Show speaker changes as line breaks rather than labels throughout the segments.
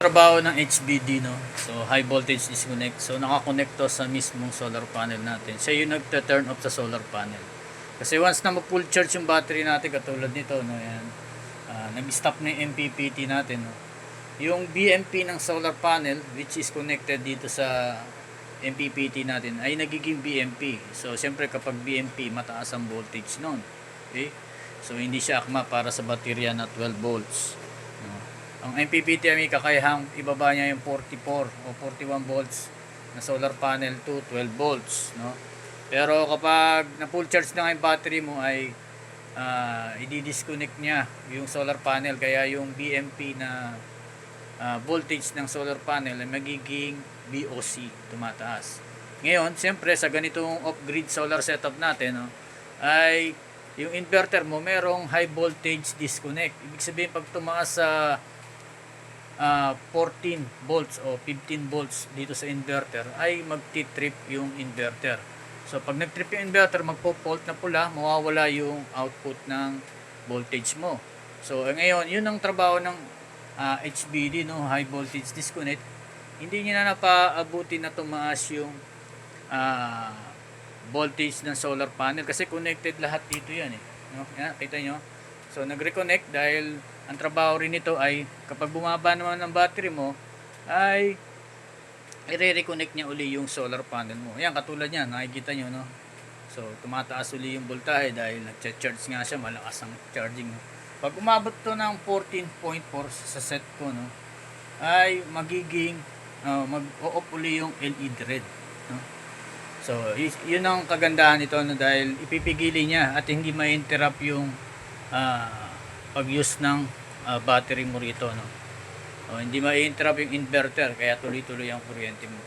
Trabaho ng HBD, no? So high voltage disconnect. So nakakonect to sa mismong solar panel natin. Siya yung nagte-turn off sa solar panel. Kasi once na ma-full charge yung battery natin, katulad nito, no, yan, nag-stop na yung MPPT natin, no? Yung BMP ng solar panel, which is connected dito sa MPPT natin, ay nagiging BMP. So siyempre kapag BMP, mataas ang voltage nun. Okay? So hindi siya akma para sa baterya na 12 volts. No? Ang MPPT ay may kakayahang ibaba niya yung 44 o 41 volts na solar panel to 12 volts, no? Pero kapag na full charge na yung battery mo ay i-disconnect niya yung solar panel, kaya yung BMP na voltage ng solar panel ay magiging BOC, tumataas. Ngayon, siyempre sa ganitong off-grid solar setup natin, no, ay yung inverter mo merong high voltage disconnect. Ibig sabihin pag tumaas sa 14 volts o 15 volts dito sa inverter ay magti-trip yung inverter. So pag nag-trip yung inverter, magpo-fault na pula, mawawala yung output ng voltage mo. So ngayon, yun ang trabaho ng HBD, no, high voltage disconnect. Hindi niya na napaabuti na tumaas yung voltage ng solar panel kasi connected lahat dito yan, no? Yan, kita nyo. So nag-reconnect dahil ang trabaho rin nito ay kapag bumaba naman ng battery mo ay i-reconnect niya uli yung solar panel mo. Yan, katulad niyan, nakikita nyo, no? So tumataas uli yung voltahe dahil nag-charge nga siya, malakas ang charging, no? Pag umabot to ng 14.4 sa set ko, no, ay magiging mag-o-off uli yung LED red, no? So yun ang kagandahan nito, no, dahil ipipigili niya at hindi ma-interrupt yung pag-use ng battery mo rito, no? Hindi ma-interrupt yung inverter, kaya tuloy-tuloy ang kuryente mo.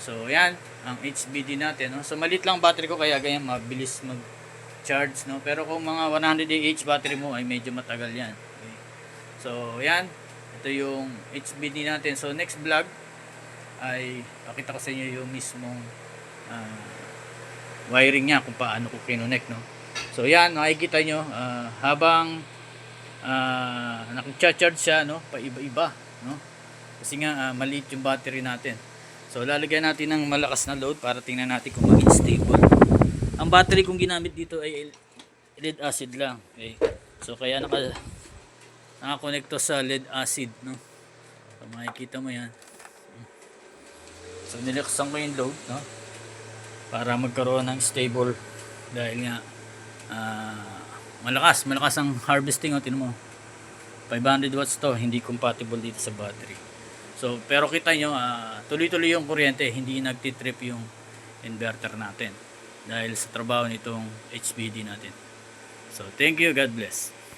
So yan ang HBD natin, no? So maliit lang battery ko kaya ganyan mabilis mag-charge, no? Pero kung mga 100 AH battery mo ay medyo matagal yan. Okay? So yan, ito yung HBD natin. So next vlog ay pakita ko sa inyo yung mismong wiring niya kung paano ko kinonect, no? So yan, nakikita nyo habang nag-charge siya, no, paiba-iba, no? Kasi nga maliit yung battery natin. So lalagyan natin ng malakas na load para tingnan natin kung maging stable. Ang battery kong ginamit dito ay lead acid lang, okay? So kaya naka-connect to sa lead acid, no? So makikita mo yan. So nilaksan ko yung load, no, para magkaroon ng stable dahil nga malakas ang harvesting, o tinan mo 500 watts to, hindi compatible dito sa battery. So pero kita nyo tuloy-tuloy yung kuryente, hindi nagtitrip yung inverter natin dahil sa trabaho nitong HBD natin. So thank you, God bless.